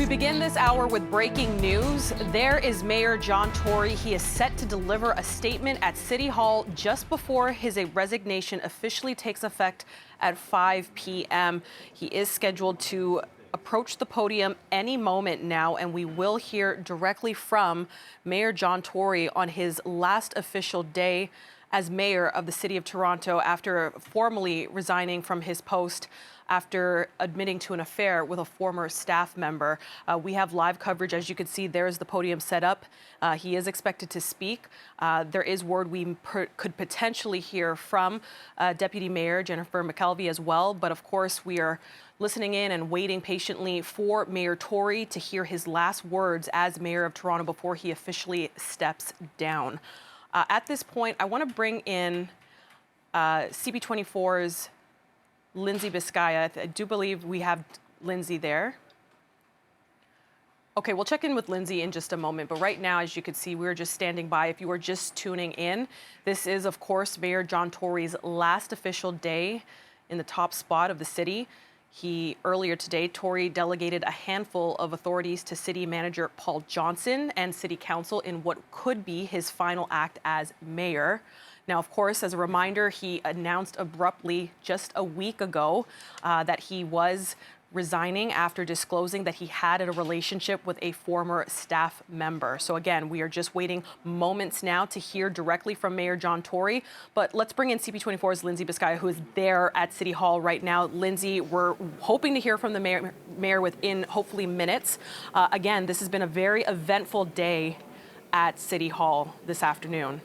We begin this hour with breaking news. There is Mayor John Tory. He is set to deliver a statement at City Hall just before his resignation officially takes effect at 5 p.m. He is scheduled to approach the podium any moment now, and we will hear directly from Mayor John Tory on his last official day as mayor of the City of Toronto after formally resigning from his post after admitting to an affair with a former staff member. We have live coverage. As you can see, there's the podium set up. He is expected to speak. There is word we could potentially hear from Deputy Mayor Jennifer McKelvie as well. But of course, we are listening in and waiting patiently for Mayor Tory to hear his last words as mayor of Toronto before he officially steps down. At this point, I want to bring in CP24's Lindsay Biscaya. I do believe we have Lindsay there. Okay, we'll check in with Lindsay in just a moment. But right now, as you can see, we're just standing by. If you are just tuning in, this is, of course, Mayor John Tory's last official day in the top spot of the city. Earlier today, Tory delegated a handful of authorities to City Manager Paul Johnson and City Council in what could be his final act as mayor. Now, of course, as a reminder, he announced abruptly just a week ago that he was resigning after disclosing that he had a relationship with a former staff member. So again, we are just waiting moments now to hear directly from Mayor John Tory. But let's bring in CP24's Lindsay Biscaya, who is there at City Hall right now. Lindsay, we're hoping to hear from the mayor within hopefully minutes. Again, this has been a very eventful day at City Hall this afternoon.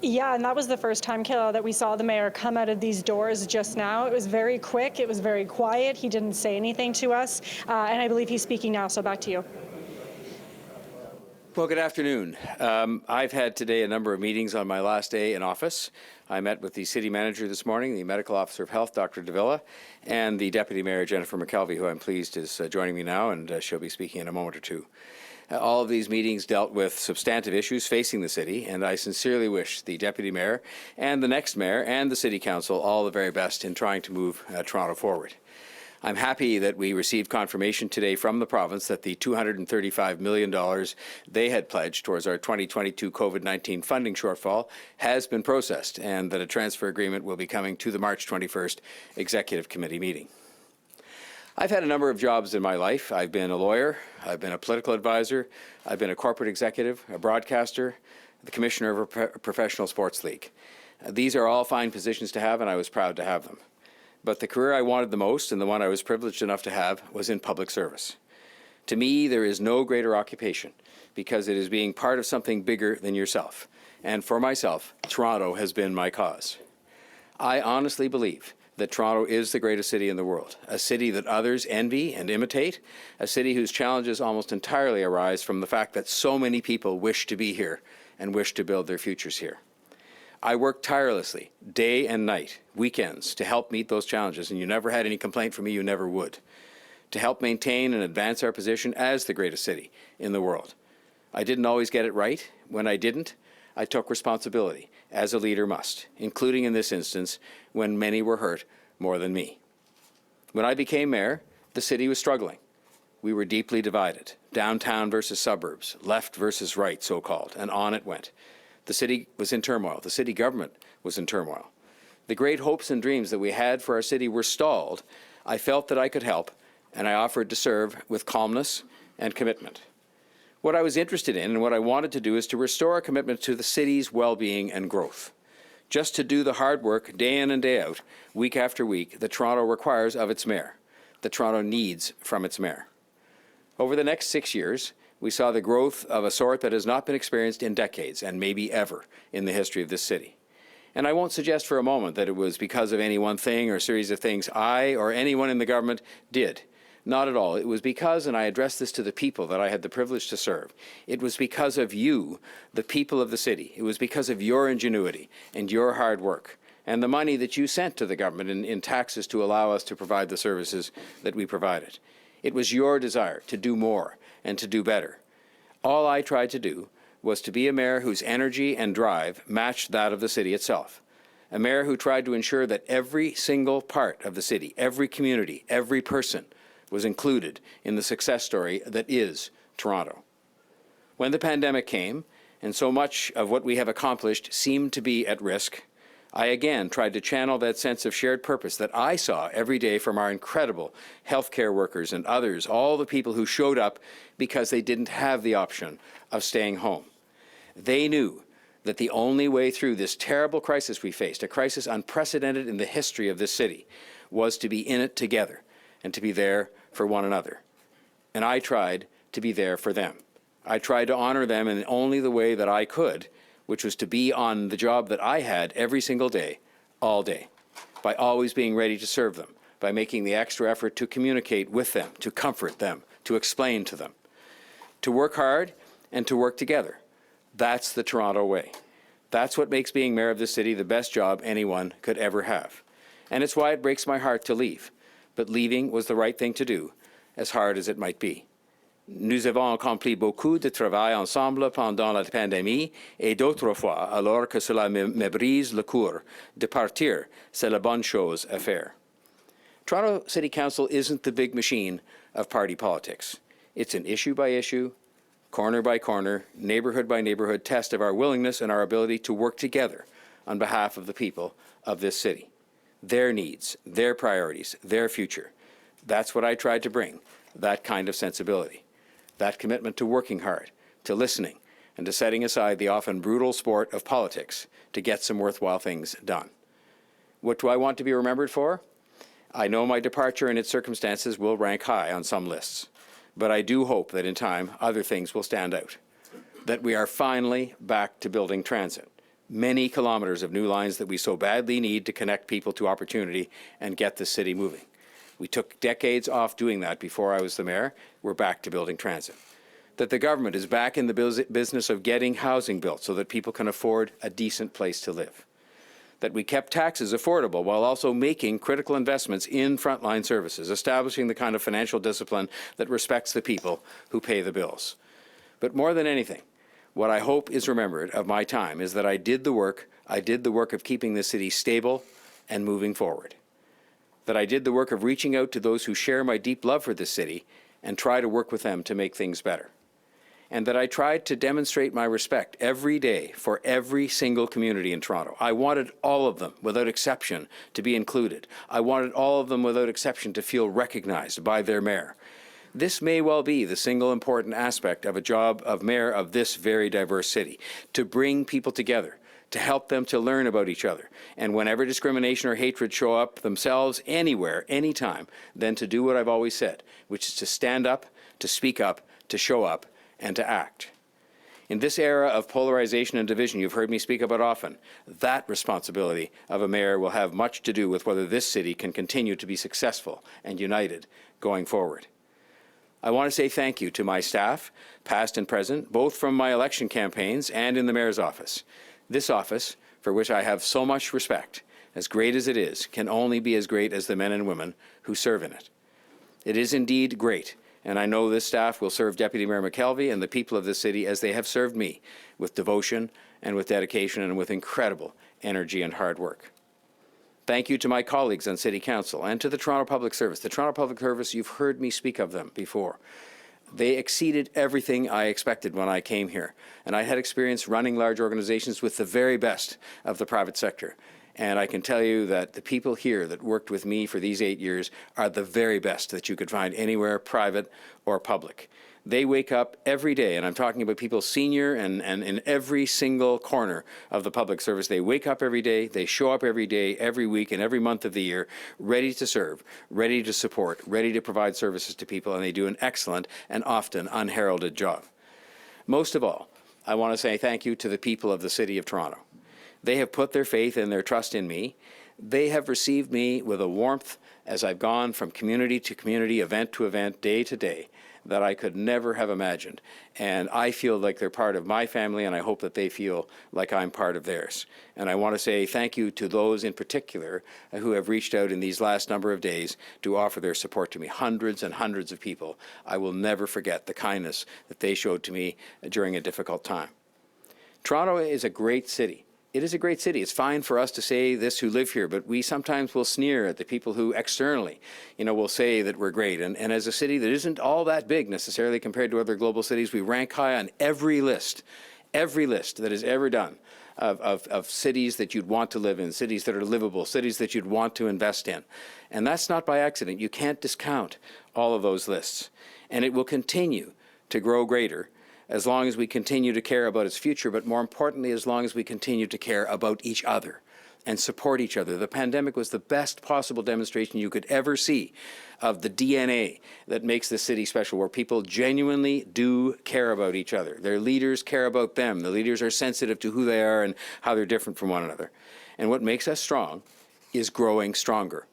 Yeah, and that was the first time, Kayla, that we saw the mayor come out of these doors just now. It was very quick. It was very quiet. He didn't say anything to us. And I believe he's speaking now, so back to you. Well, good afternoon. I've had today a number of meetings on my last day in office. I met with the city manager this morning, the medical officer of health, Dr. Davila, and the deputy mayor, Jennifer McKelvie, who I'm pleased is joining me now, and she'll be speaking in a moment or two. All of these meetings dealt with substantive issues facing the city, and I sincerely wish the Deputy Mayor and the next Mayor and the City Council all the very best in trying to move Toronto forward. I'm happy that we received confirmation today from the province that the $235 million they had pledged towards our 2022 COVID-19 funding shortfall has been processed, and that a transfer agreement will be coming to the March 21st Executive Committee meeting. I've had a number of jobs in my life. I've been a lawyer, I've been a political advisor, I've been a corporate executive, a broadcaster, the commissioner of a professional sports league. These are all fine positions to have, and I was proud to have them. But the career I wanted the most, and the one I was privileged enough to have, was in public service. To me, there is no greater occupation, because it is being part of something bigger than yourself. And for myself, Toronto has been my cause. I honestly believe that Toronto is the greatest city in the world, a city that others envy and imitate, a city whose challenges almost entirely arise from the fact that so many people wish to be here and wish to build their futures here. I worked tirelessly, day and night, weekends, to help meet those challenges, and you never had any complaint from me, you never would, to help maintain and advance our position as the greatest city in the world. I didn't always get it right. When I didn't, I took responsibility, as a leader must, including in this instance when many were hurt more than me. When I became mayor, the city was struggling. We were deeply divided, downtown versus suburbs, left versus right, so-called, and on it went. The city was in turmoil. The city government was in turmoil. The great hopes and dreams that we had for our city were stalled. I felt that I could help, and I offered to serve with calmness and commitment. What I was interested in and what I wanted to do is to restore our commitment to the city's well-being and growth. Just to do the hard work day in and day out, week after week, that Toronto requires of its mayor, that Toronto needs from its mayor. Over the next 6 years, we saw the growth of a sort that has not been experienced in decades and maybe ever in the history of this city. And I won't suggest for a moment that it was because of any one thing or series of things I or anyone in the government did. Not at all. It was because, and I address this to the people that I had the privilege to serve, it was because of you, the people of the city. It was because of your ingenuity and your hard work and the money that you sent to the government in taxes to allow us to provide the services that we provided. It was your desire to do more and to do better. All I tried to do was to be a mayor whose energy and drive matched that of the city itself. A mayor who tried to ensure that every single part of the city, every community, every person was included in the success story that is Toronto. When the pandemic came, and so much of what we have accomplished seemed to be at risk, I again tried to channel that sense of shared purpose that I saw every day from our incredible healthcare workers and others, all the people who showed up because they didn't have the option of staying home. They knew that the only way through this terrible crisis we faced, a crisis unprecedented in the history of this city, was to be in it together and to be there for one another. And I tried to be there for them. I tried to honor them in only the way that I could, which was to be on the job that I had every single day, all day, by always being ready to serve them, by making the extra effort to communicate with them, to comfort them, to explain to them, to work hard and to work together. That's the Toronto way. That's what makes being mayor of this city the best job anyone could ever have. And it's why it breaks my heart to leave. But leaving was the right thing to do, as hard as it might be. Nous avons accompli beaucoup de travail ensemble pendant la pandémie et d'autres fois, alors que cela me brise le cœur. De partir, c'est la bonne chose à faire. Toronto City Council isn't the big machine of party politics. It's an issue by issue, corner by corner, neighborhood by neighborhood test of our willingness and our ability to work together on behalf of the people of this city. Their needs, their priorities, their future. That's what I tried to bring, that kind of sensibility. That commitment to working hard, to listening, and to setting aside the often brutal sport of politics to get some worthwhile things done. What do I want to be remembered for? I know my departure and its circumstances will rank high on some lists, but I do hope that in time other things will stand out. That we are finally back to building transit. Many kilometers of new lines that we so badly need to connect people to opportunity and get the city moving. We took decades off doing that before I was the mayor. We're back to building transit. That the government is back in the business of getting housing built so that people can afford a decent place to live. That we kept taxes affordable while also making critical investments in frontline services, establishing the kind of financial discipline that respects the people who pay the bills. But more than anything, what I hope is remembered of my time is that I did the work of keeping the city stable and moving forward. That I did the work of reaching out to those who share my deep love for this city and try to work with them to make things better. And that I tried to demonstrate my respect every day for every single community in Toronto. I wanted all of them, without exception, to be included. I wanted all of them, without exception, to feel recognized by their mayor. This may well be the single important aspect of a job of mayor of this very diverse city, to bring people together, to help them to learn about each other, and whenever discrimination or hatred show up themselves anywhere, anytime, then to do what I've always said, which is to stand up, to speak up, to show up, and to act. In this era of polarization and division you've heard me speak about often, that responsibility of a mayor will have much to do with whether this city can continue to be successful and united going forward. I want to say thank you to my staff, past and present, both from my election campaigns and in the mayor's office. This office, for which I have so much respect, as great as it is, can only be as great as the men and women who serve in it. It is indeed great, and I know this staff will serve Deputy Mayor McKelvie and the people of this city as they have served me, with devotion and with dedication and with incredible energy and hard work. Thank you to my colleagues on City Council and to the Toronto Public Service. The Toronto Public Service, you've heard me speak of them before. They exceeded everything I expected when I came here, and I had experience running large organizations with the very best of the private sector. And I can tell you that the people here that worked with me for these 8 years are the very best that you could find anywhere, private or public. They wake up every day, and I'm talking about people senior and in every single corner of the public service. They wake up every day, they show up every day, every week, and every month of the year, ready to serve, ready to support, ready to provide services to people, and they do an excellent and often unheralded job. Most of all, I want to say thank you to the people of the City of Toronto. They have put their faith and their trust in me. They have received me with a warmth as I've gone from community to community, event to event, day to day, that I could never have imagined. And I feel like they're part of my family, and I hope that they feel like I'm part of theirs. And I want to say thank you to those in particular who have reached out in these last number of days to offer their support to me. Hundreds and hundreds of people. I will never forget the kindness that they showed to me during a difficult time. Toronto is a great city. it is a great city. It's fine for us to say this who live here, but we sometimes will sneer at the people who externally, will say that we're great. And as a city that isn't all that big necessarily compared to other global cities, we rank high on every list that is ever done of cities that you'd want to live in, cities that are livable, cities that you'd want to invest in. And that's not by accident. You can't discount all of those lists. And it will continue to grow greater as long as we continue to care about its future, but more importantly, as long as we continue to care about each other and support each other. The pandemic was the best possible demonstration you could ever see of the DNA that makes this city special, where people genuinely do care about each other. Their leaders care about them. The leaders are sensitive to who they are and how they're different from one another. And what makes us strong is growing stronger.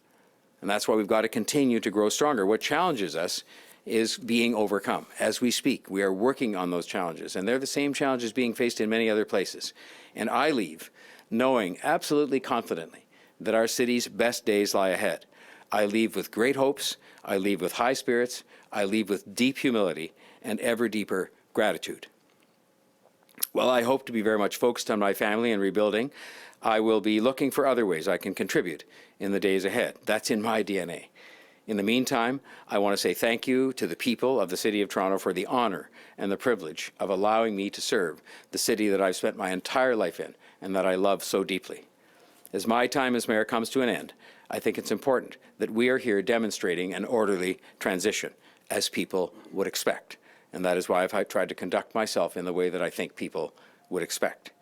And that's why we've got to continue to grow stronger. What challenges us is being overcome. As we speak, we are working on those challenges, and they're the same challenges being faced in many other places. And I leave knowing absolutely confidently that our city's best days lie ahead. I leave with great hopes, I leave with high spirits, I leave with deep humility and ever deeper gratitude. While I hope to be very much focused on my family and rebuilding, I will be looking for other ways I can contribute in the days ahead. That's in my DNA. In the meantime, I want to say thank you to the people of the City of Toronto for the honor and the privilege of allowing me to serve the city that I've spent my entire life in and that I love so deeply. As my time as mayor comes to an end, I think it's important that we are here demonstrating an orderly transition, as people would expect. And that is why I've tried to conduct myself in the way that I think people would expect.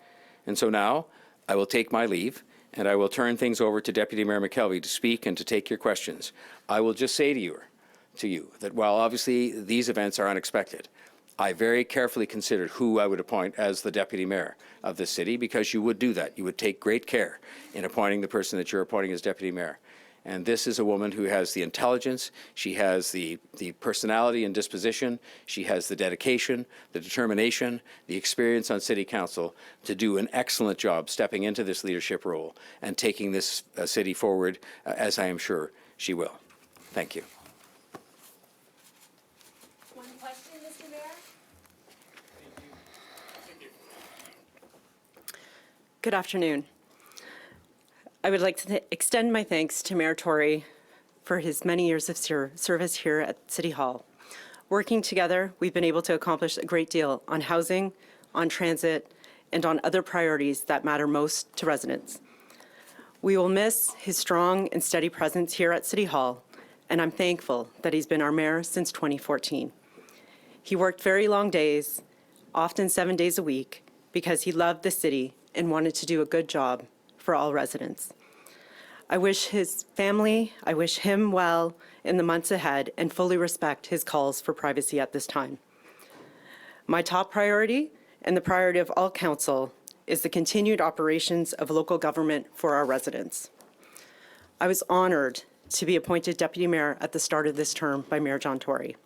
And so now I will take my leave, and I will turn things over to Deputy Mayor McKelvie to speak and to take your questions. I will just say to you that while obviously these events are unexpected, I very carefully considered who I would appoint as the Deputy Mayor of this city, because you would do that. You would take great care in appointing the person that you're appointing as Deputy Mayor. And this is a woman who has the intelligence, she has the personality and disposition, she has the dedication, the determination, the experience on City Council to do an excellent job stepping into this leadership role and taking this city forward, as I am sure she will. Thank you. One question, Mr. Mayor? Good afternoon. I would like to extend my thanks to Mayor Tory for his many years of service here at City Hall. Working together, we've been able to accomplish a great deal on housing, on transit, and on other priorities that matter most to residents. We will miss his strong and steady presence here at City Hall, and I'm thankful that he's been our mayor since 2014. He worked very long days, often 7 days a week, because he loved the city and wanted to do a good job for all residents. I wish his family, I wish him well in the months ahead, and fully respect his calls for privacy at this time. My top priority, and the priority of all council, is the continued operations of local government for our residents. I was honored to be appointed Deputy Mayor at the start of this term by Mayor John Tory,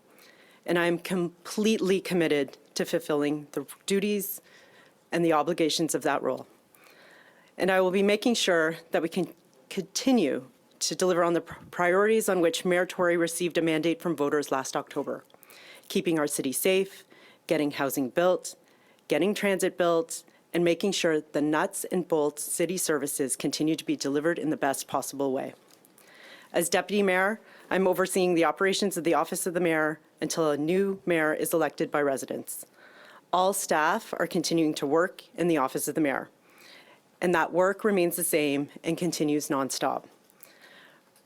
and I am completely committed to fulfilling the duties and the obligations of that role. And I will be making sure that we can continue to deliver on the priorities on which Mayor Tory received a mandate from voters last October: keeping our city safe, getting housing built, getting transit built, and making sure the nuts and bolts city services continue to be delivered in the best possible way. As Deputy Mayor, I'm overseeing the operations of the Office of the Mayor until a new mayor is elected by residents. All staff are continuing to work in the Office of the Mayor, and that work remains the same and continues nonstop.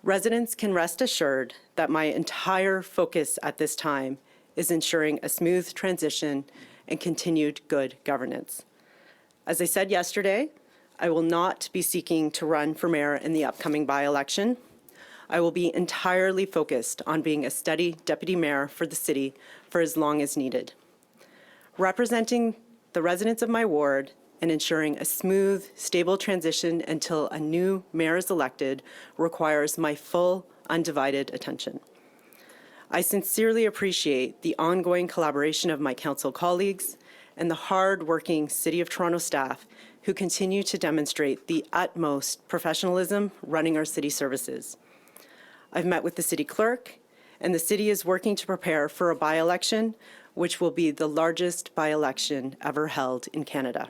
Residents can rest assured that my entire focus at this time is ensuring a smooth transition and continued good governance. As I said yesterday, I will not be seeking to run for mayor in the upcoming by-election. I will be entirely focused on being a steady deputy mayor for the city for as long as needed. Representing the residents of my ward and ensuring a smooth, stable transition until a new mayor is elected requires my full, undivided attention. I sincerely appreciate the ongoing collaboration of my council colleagues and the hard-working City of Toronto staff who continue to demonstrate the utmost professionalism running our city services. I've met with the city clerk, and the city is working to prepare for a by-election, which will be the largest by-election ever held in Canada.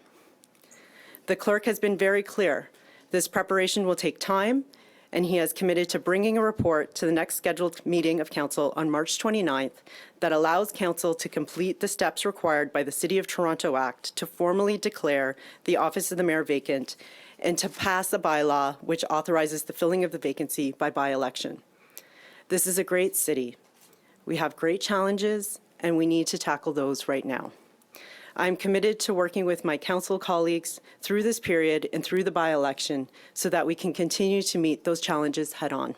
The clerk has been very clear. This preparation will take time, and he has committed to bringing a report to the next scheduled meeting of council on March 29th that allows council to complete the steps required by the City of Toronto Act to formally declare the office of the mayor vacant and to pass a bylaw which authorizes the filling of the vacancy by by-election. This is a great city. We have great challenges, and we need to tackle those right now. I'm committed to working with my council colleagues through this period and through the by-election so that we can continue to meet those challenges head-on.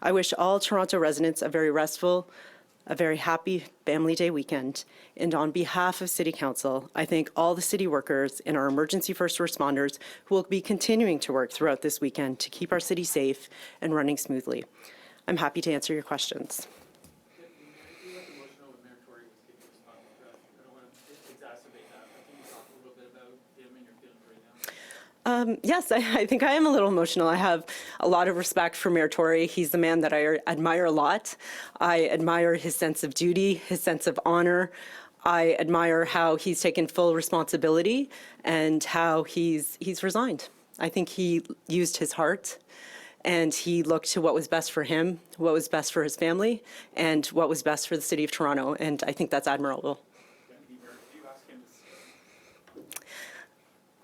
I wish all Toronto residents a very restful, a very happy Family Day weekend. And on behalf of City Council, I thank all the city workers and our emergency first responders who will be continuing to work throughout this weekend to keep our city safe and running smoothly. I'm happy to answer your questions. Yes, I think I am a little emotional. I have a lot of respect for Mayor Tory. He's the man that I admire a lot. I admire his sense of duty, his sense of honor. I admire how he's taken full responsibility and how he's resigned. I think he used his heart and he looked to what was best for him, what was best for his family, and what was best for the City of Toronto, and I think that's admirable.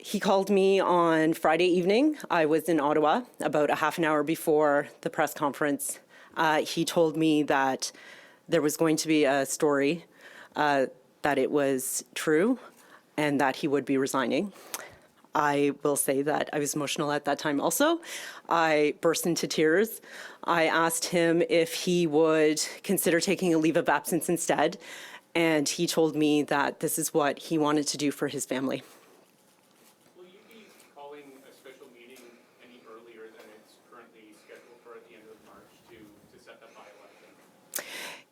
He called me on Friday evening. I was in Ottawa about a half an hour before the press conference. He told me that there was going to be a story, that it was true, and that he would be resigning. I will say that I was emotional at that time also. I burst into tears. I asked him if he would consider taking a leave of absence instead, and he told me that this is what he wanted to do for his family.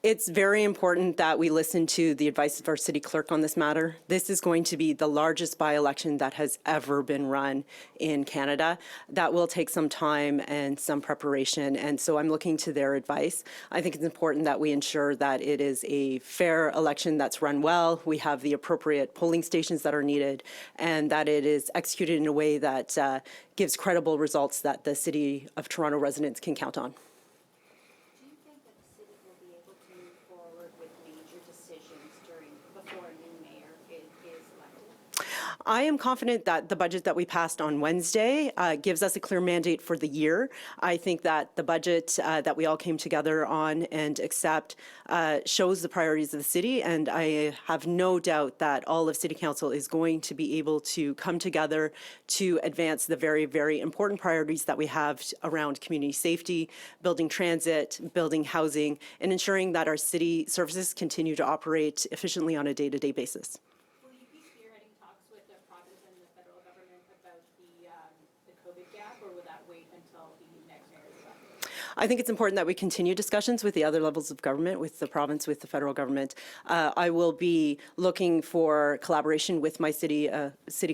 It's very important that we listen to the advice of our city clerk on this matter. This is going to be the largest by-election that has ever been run in Canada. That will take some time and some preparation, and so I'm looking to their advice. I think it's important that we ensure that it is a fair election that's run well, we have the appropriate polling stations that are needed, and that it is executed in a way that gives credible results that the City of Toronto residents can count on. I am confident that the budget that we passed on Wednesday gives us a clear mandate for the year. I think that the budget that we all came together on and accept shows the priorities of the city, and I have no doubt that all of City Council is going to be able to come together to advance the very, very important priorities that we have around community safety, building transit, building housing, and ensuring that our city services continue to operate efficiently on a day-to-day basis. I think it's important that we continue discussions with the other levels of government, with the province, with the federal government. I will be looking for collaboration with my city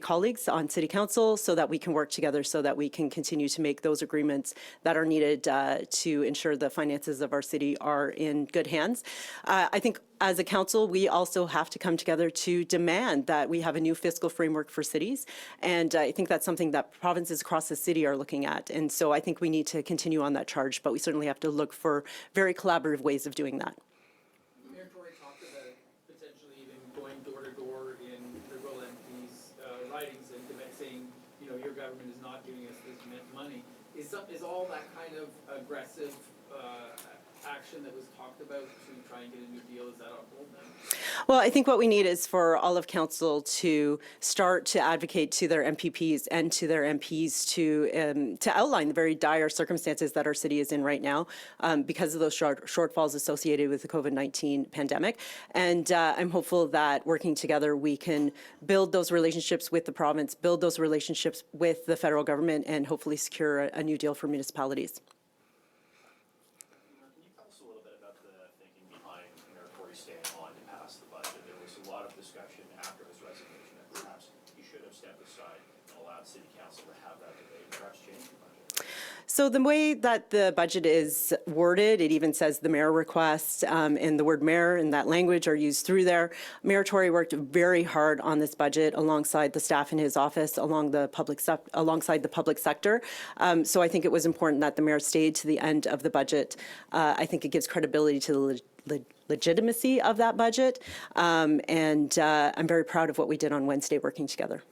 colleagues on City Council so that we can work together so that we can continue to make those agreements that are needed to ensure the finances of our city are in good hands. I think as a council, we also have to come together to demand that we have a new fiscal framework for cities. And I think that's something that provinces across the city are looking at. And so I think we need to continue on that charge, but we certainly have to look for very collaborative ways of doing that. Mayor Tory talked about potentially even going door to door in Liberal MPs' ridings and saying, you know, your government is not giving us this money. Is all that kind of aggressive action that was talked about to try and get a new deal, is that on hold now? Well, I think what we need is for all of council to start to advocate to their MPPs and to their MPs to outline the very dire circumstances that our city is in right now because of those shortfalls associated with the COVID-19 pandemic. And I'm hopeful that working together we can build those relationships with the province, build those relationships with the federal government, and hopefully secure a new deal for municipalities. Staying on to pass the budget. There was a lot of discussion after his resignation that perhaps he should have stepped aside and allowed City Council to have that debate, perhaps change the budget. So the way that the budget is worded, it even says the mayor requests, and the word mayor and that language are used through there. Mayor Tory worked very hard on this budget alongside the staff in his office, alongside the public sector. So I think it was important that the mayor stayed to the end of the budget. I think it gives credibility to the legitimacy of that budget, and I'm very proud of what we did on Wednesday working together.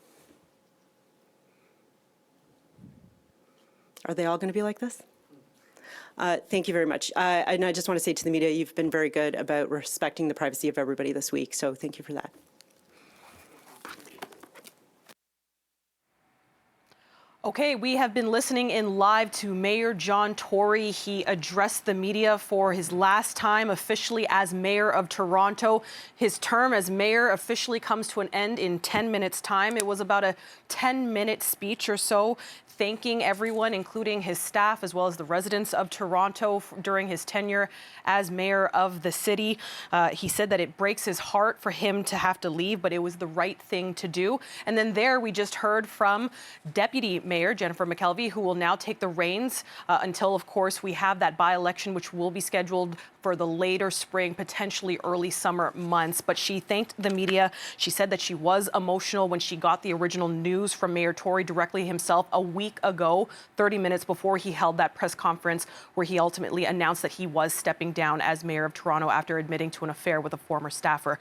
Are they all going to be like this? Thank you very much. And I just want to say to the media, you've been very good about respecting the privacy of everybody this week, so thank you for that. Okay, we have been listening in live to Mayor John Tory. He addressed the media for his last time officially as mayor of Toronto. His term as mayor officially comes to an end in 10 minutes' time. It was about a 10-minute speech or so, thanking everyone, including his staff, as well as the residents of Toronto during his tenure as mayor of the city. He said that it breaks his heart for him to have to leave, but it was the right thing to do. And then there we just heard from Deputy Mayor Jennifer McKelvie, who will now take the reins until, of course, we have that by-election, which will be scheduled for the later spring, potentially early summer months. But she thanked the media. She said that she was emotional when she got the original news from Mayor Tory directly himself a week ago, 30 minutes before he held that press conference where he ultimately announced that he was stepping down as mayor of Toronto after admitting to an affair with a former staffer.